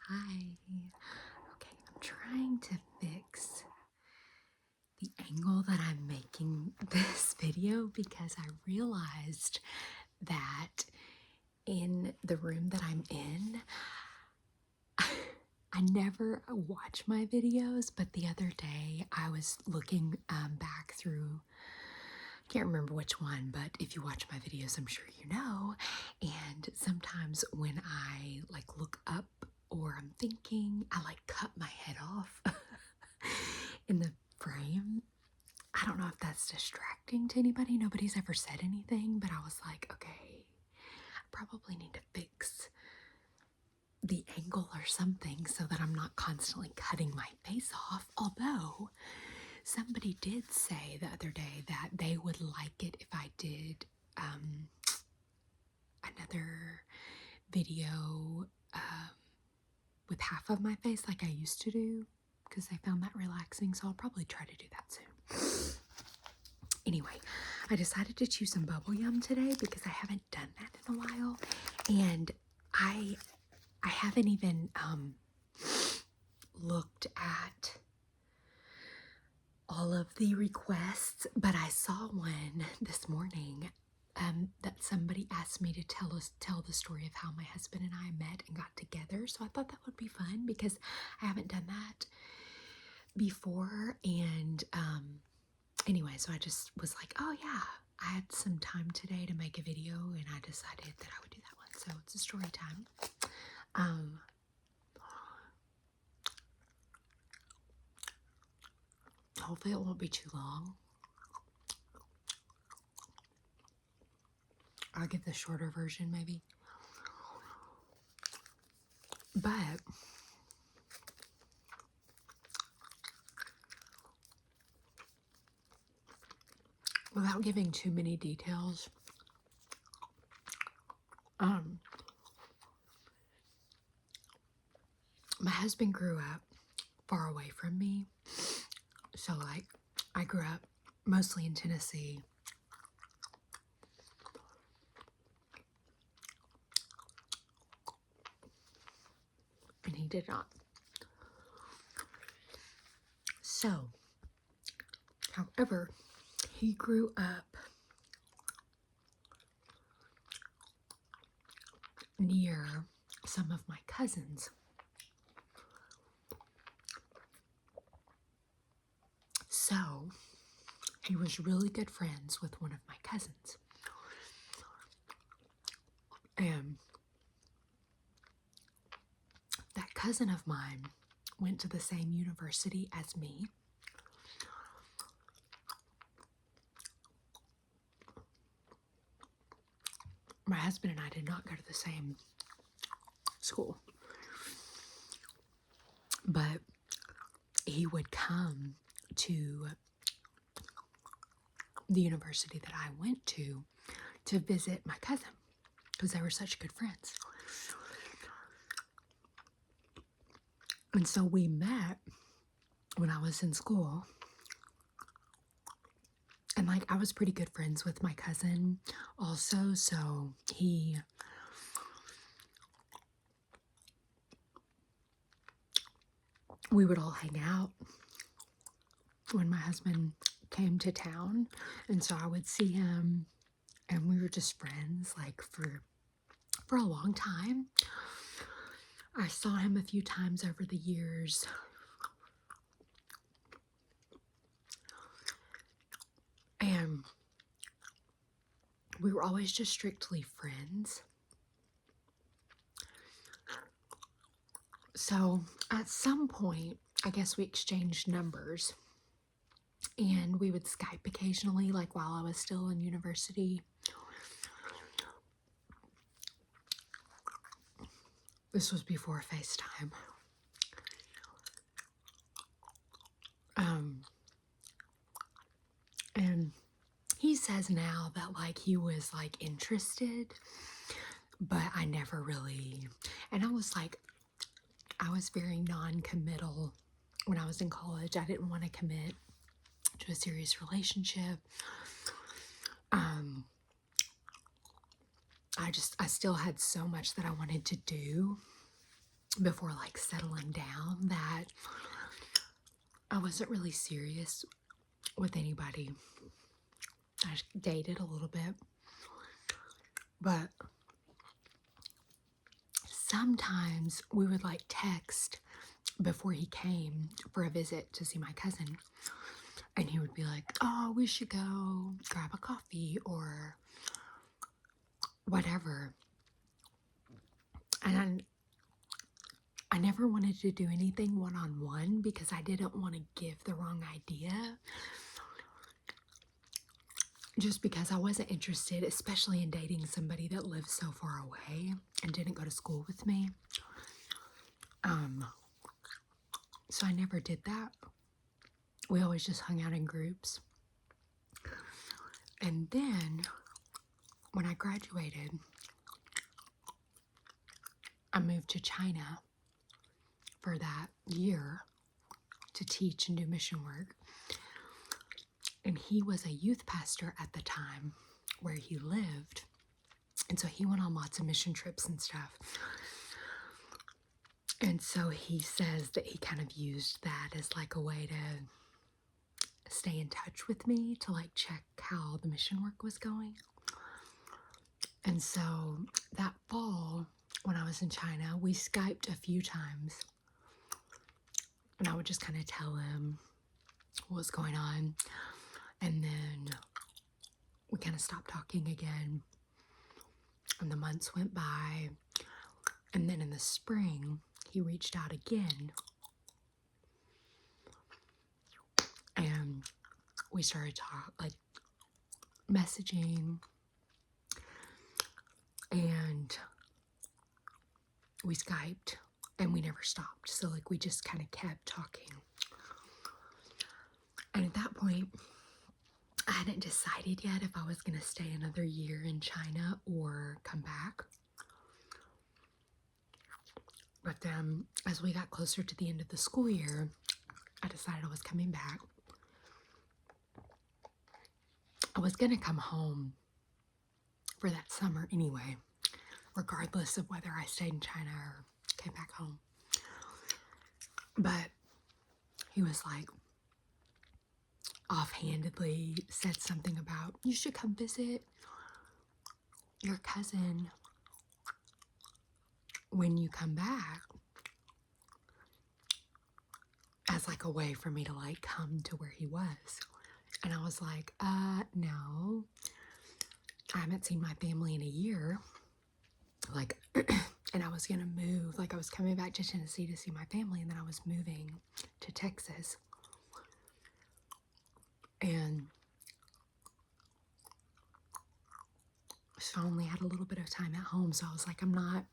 Hi. Okay, I'm trying to fix the angle that I'm making this video because I realized that in the room that I'm in, I never watch my videos, but the other day I was looking back through, can't remember which one, but if you watch my videos, I'm sure you know. And sometimes when I look up or I'm thinking, I cut my head off in the frame. I don't know if that's distracting to anybody. Nobody's ever said anything, but I was like, okay, I probably need to fix the angle or something so that I'm not constantly cutting my face off. Although somebody did say the other day that they would like it if I did another video with half of my face like I used to do because they found that relaxing. So I'll probably try to do that soon. Anyway, I decided to chew some bubble gum today because I haven't done that in a while, and I haven't even looked at all of the requests, but I saw one this morning that somebody asked me to tell the story of how my husband and I met and got together. So I thought that would be fun because I haven't done that before, and anyway, so I just was like, oh yeah, I had some time today to make a video, and I decided that I would do that one. So it's a story time. Hopefully it won't be too long. I'll give the shorter version maybe. But without giving too many details, my husband grew up far away from me. So I grew up mostly in Tennessee. And he did not. So, however, he grew up near some of my cousins. So, he was really good friends with one of my cousins. And that cousin of mine went to the same university as me. My husband and I did not go to the same school. But he would come to the university that I went to visit my cousin because they were such good friends. And so we met when I was in school. And I was pretty good friends with my cousin also. So we would all hang out when my husband came to town. And so I would see him, and we were just friends for a long time. I saw him a few times over the years. And we were always just strictly friends. So at some point, I guess we exchanged numbers, and we would Skype occasionally, while I was still in university. This was before FaceTime. And he says now that he was interested, but I never really, and I was very non-committal when I was in college. I didn't want to commit to a serious relationship. I still had so much that I wanted to do. before like settling down that I wasn't really serious with anybody. I just dated a little bit, but sometimes we would like text before he came for a visit to see my cousin, and he would be like, oh, we should go grab a coffee or whatever. And I never wanted to do anything one-on-one because I didn't want to give the wrong idea. Just because I wasn't interested, especially in dating somebody that lives so far away and didn't go to school with me. So I never did that. We always just hung out in groups. And then when I graduated, I moved to China for that year to teach and do mission work. And he was a youth pastor at the time where he lived. And so he went on lots of mission trips and stuff. And so he says that he kind of used that as like a way to stay in touch with me, to like check how the mission work was going. And so that fall, when I was in China, we Skyped a few times. And I would just kind of tell him what was going on. And then we kind of stopped talking again. And the months went by. And then in the spring, he reached out again. And we started messaging. And we Skyped. And we never stopped. So like we just kind of kept talking. And at that point, I hadn't decided yet if I was going to stay another year in China or come back. But then as we got closer to the end of the school year, I decided I was coming back. I was going to come home for that summer anyway, regardless of whether I stayed in China or came back home. But he was like, offhandedly said something about, you should come visit your cousin when you come back, as like a way for me to like come to where he was. And I was like, no, I haven't seen my family in a year. Like, and I was gonna move, like I was coming back to Tennessee to see my family, and then I was moving to Texas. And so I only had a little bit of time at home. So I was like, I'm not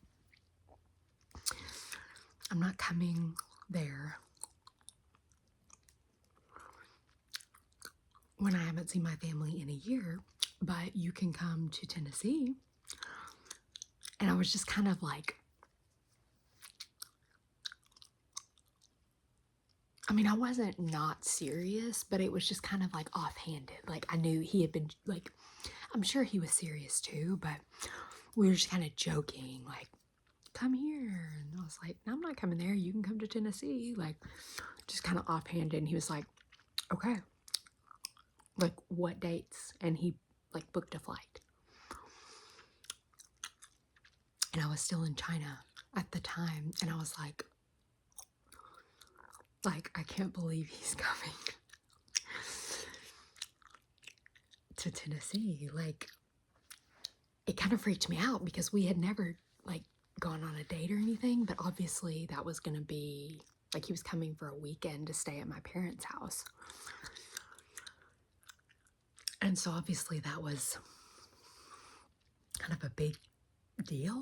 coming there when I haven't seen my family in a year, but you can come to Tennessee. And I was just kind of like, I mean, I wasn't not serious, but it was just kind of like offhanded. Like I knew he had been like, I'm sure he was serious too, but we were just kind of joking, like, come here. And I was like, no, I'm not coming there. You can come to Tennessee. Like, just kind of offhanded. And he was like, okay, like what dates? And he like booked a flight. And I was still in China at the time. And I was like, I can't believe he's coming to Tennessee. Like, it kind of freaked me out because we had never like gone on a date or anything, but obviously that was going to be like, he was coming for a weekend to stay at my parents' house. And so obviously that was kind of a big deal.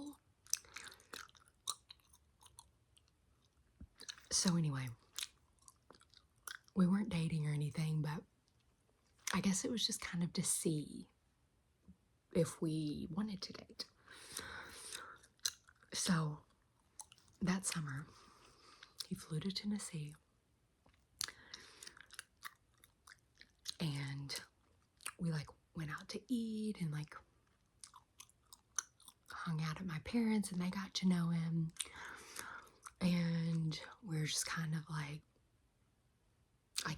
So anyway, we weren't dating or anything, but I guess it was just kind of to see if we wanted to date. So that summer, he flew to Tennessee, and we like went out to eat and like hung out at my parents, and they got to know him. we were just kind of like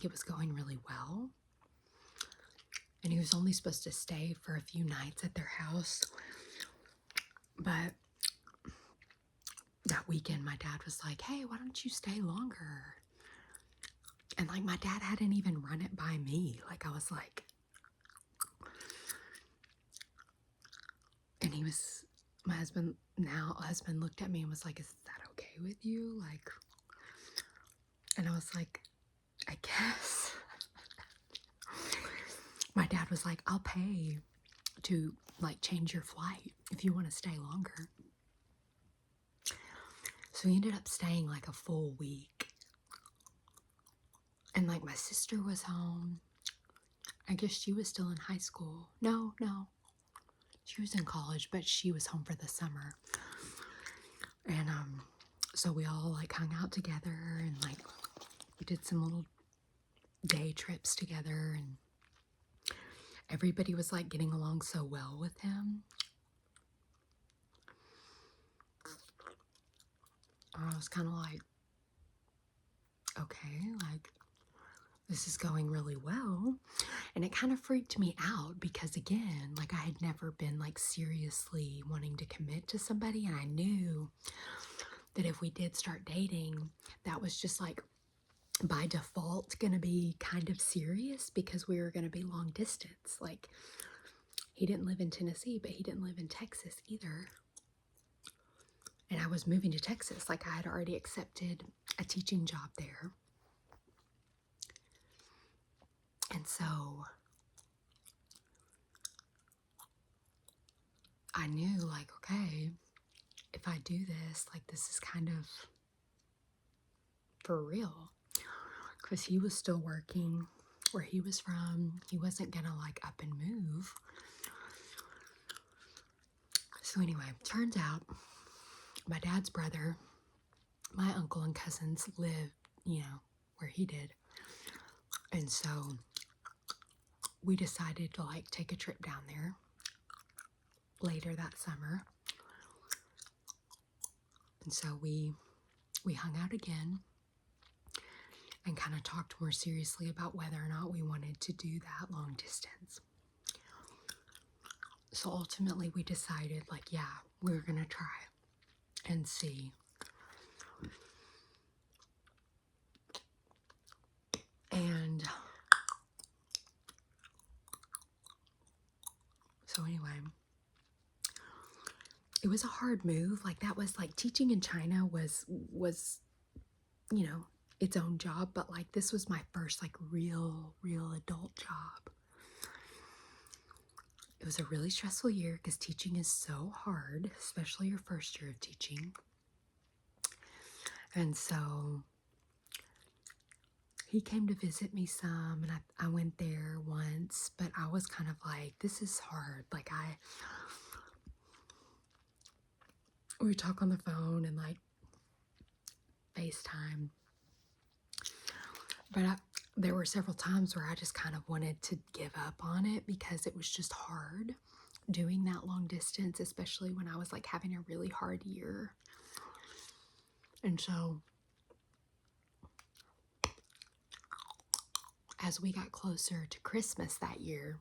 it was going really well. And he was only supposed to stay for a few nights at their house. But that weekend, my dad was like, hey, why don't you stay longer? And like, my dad hadn't even run it by me. Like, I was like, and he was, my husband looked at me and was like, is that okay with you? Like, and I was like, I guess. My dad was like, I'll pay to like change your flight if you want to stay longer. So we ended up staying like a full week. And like my sister was home. I guess she was still in high school. No. She was in college, but she was home for the summer. And so we all like hung out together and like we did some little day trips together, and everybody was like getting along so well with him. I was kind of like, okay, like this is going really well. And it kind of freaked me out because, again, like I had never been like seriously wanting to commit to somebody, and I knew that if we did start dating, that was just like by default gonna be kind of serious because we were gonna be long distance. Like, he didn't live in Tennessee, but he didn't live in Texas either. And I was moving to Texas. Like, I had already accepted a teaching job there. And so I knew, like, okay, if I do this, like, this is kind of for real. Because he was still working where he was from. He wasn't gonna, like, up and move. So anyway, turns out my dad's brother, my uncle and cousins lived, where he did. And so we decided to like take a trip down there later that summer. And so we hung out again and kind of talked more seriously about whether or not we wanted to do that long distance. So ultimately we decided, like, yeah, we were going to try and see. And so anyway, it was a hard move. Like, that was like teaching in China was its own job, but like this was my first like real adult job. It was a really stressful year because teaching is so hard, especially your first year of teaching. And so he came to visit me some, and I went there once, but I was kind of like, this is hard. Like, we would talk on the phone and like FaceTime. But there were several times where I just kind of wanted to give up on it because it was just hard doing that long distance, especially when I was like having a really hard year. And so as we got closer to Christmas that year,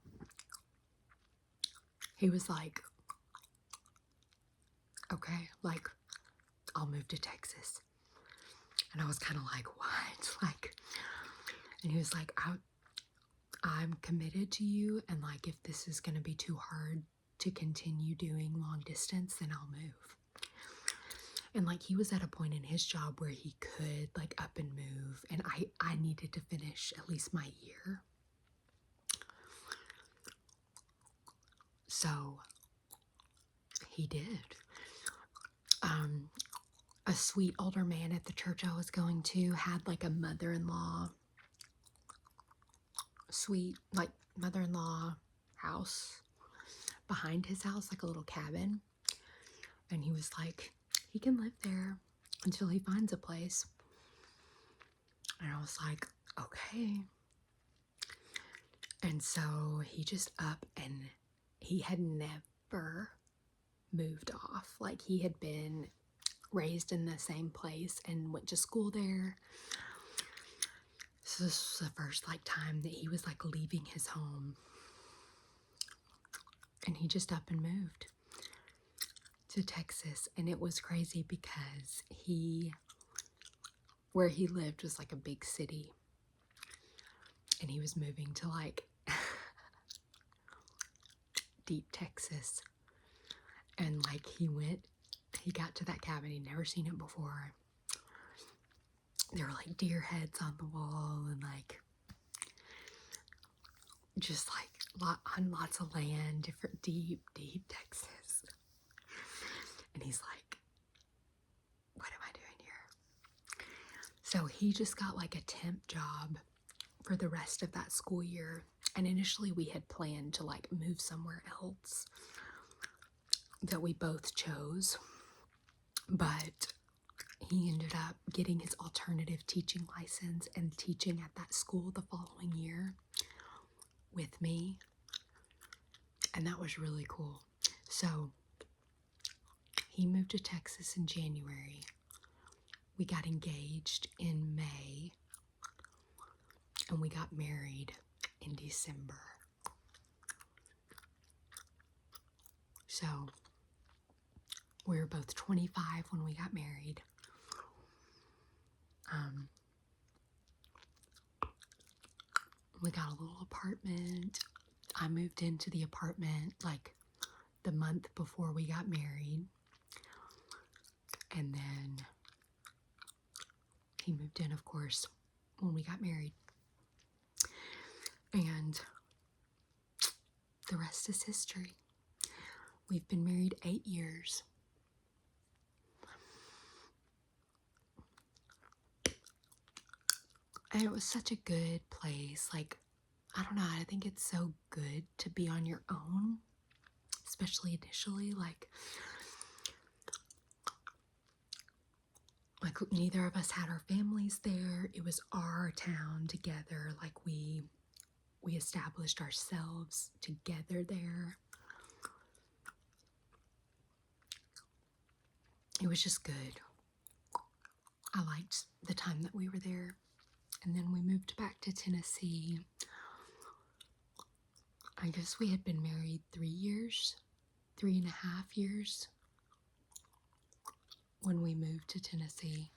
he was like, okay, like, I'll move to Texas. And I was kind of like, what? Like, and he was like, I'm committed to you, and like, if this is going to be too hard to continue doing long distance, then I'll move. And like, he was at a point in his job where he could like up and move, and I needed to finish at least my year. So he did. A sweet older man at the church I was going to had like a mother-in-law, sweet like mother-in-law house behind his house, like a little cabin. And he was like, he can live there until he finds a place. And I was like, okay. And so he just up, and he had never moved off. Like, he had been raised in the same place and went to school there. So this was the first like time that he was like leaving his home. And he just up and moved to Texas. And it was crazy because where he lived was like a big city. And he was moving to like deep Texas. And like he got to that cabin, he'd never seen it before. There were like deer heads on the wall and like just like lots of land, different deep Texas. And he's like, what am I doing here? So he just got like a temp job for the rest of that school year. And initially we had planned to like move somewhere else that we both chose. But he ended up getting his alternative teaching license and teaching at that school the following year with me. And that was really cool. So he moved to Texas in January. We got engaged in May. And we got married in December. So we were both 25 when we got married. We got a little apartment. I moved into the apartment like the month before we got married. And then he moved in, of course, when we got married. And the rest is history. We've been married 8 years. And it was such a good place. Like, I don't know, I think it's so good to be on your own, especially initially. Like neither of us had our families there. It was our town together. Like we established ourselves together there. It was just good. I liked the time that we were there. And then we moved back to Tennessee. I guess we had been married 3.5 years when we moved to Tennessee.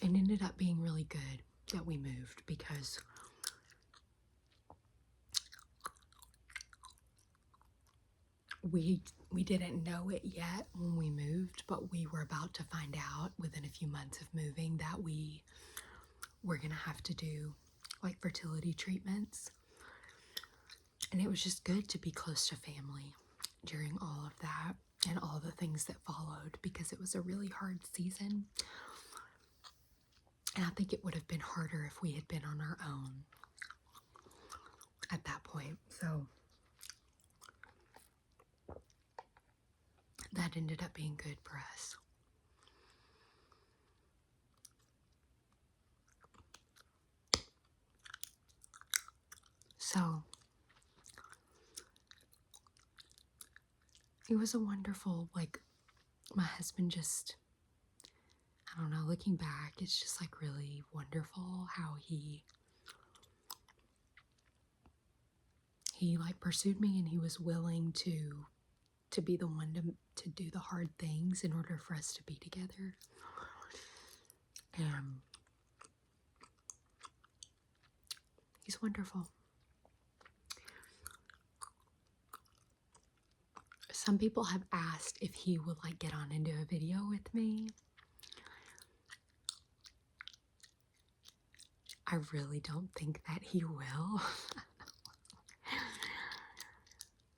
It ended up being really good that we moved because we didn't know it yet when we moved, but we were about to find out within a few months of moving that we were going to have to do like fertility treatments. And it was just good to be close to family during all of that and all the things that followed, because it was a really hard season. And I think it would have been harder if we had been on our own at that point. So that ended up being good for us. So it was a wonderful, like, my husband just, I don't know, looking back, it's just like really wonderful how he like pursued me, and he was willing to be the one to do the hard things in order for us to be together. And he's wonderful. Some people have asked if he would like get on and do a video with me. I really don't think that he will.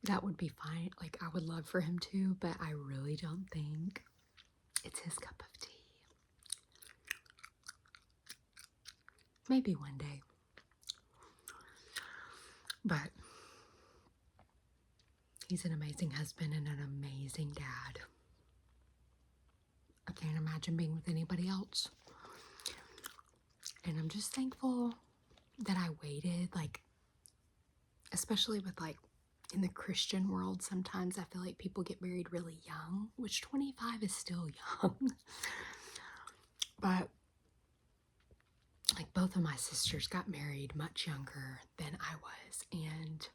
That would be fine. Like, I would love for him to, but I really don't think it's his cup of tea. Maybe one day. But he's an amazing husband and an amazing dad. I can't imagine being with anybody else. And I'm just thankful that I waited. Like, especially with like in the Christian world, sometimes I feel like people get married really young, which 25 is still young. But like both of my sisters got married much younger than I was, and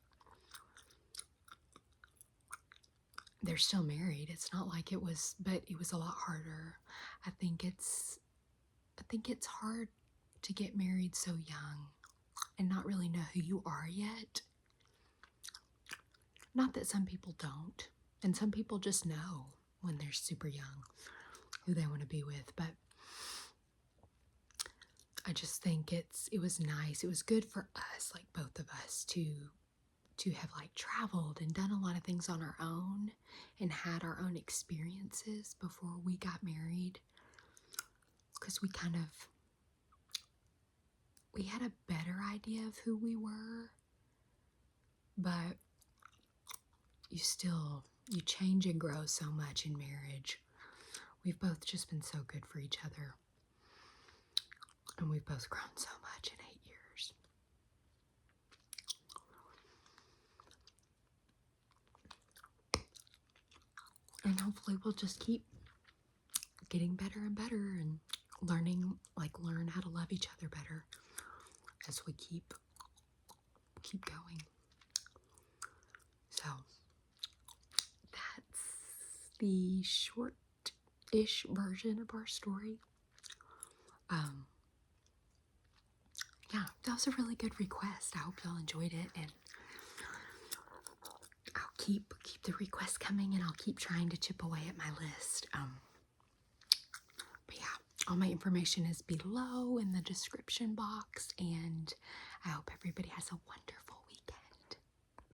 they're still married. It's not like it was, but it was a lot harder. I think it's hard to get married so young and not really know who you are yet. Not that some people don't, and some people just know when they're super young who they want to be with, but I just think it was nice. It was good for us, like both of us, to have like traveled and done a lot of things on our own and had our own experiences before we got married, because we had a better idea of who we were, but you change and grow so much in marriage. We've both just been so good for each other, and we've both grown so much in 8 years. And hopefully we'll just keep getting better and better and learn how to love each other better as we keep going. So that's the short-ish version of our story. Yeah, that was a really good request. I hope y'all enjoyed it, and I'll keep the requests coming, and I'll keep trying to chip away at my list. But yeah, all my information is below in the description box, and I hope everybody has a wonderful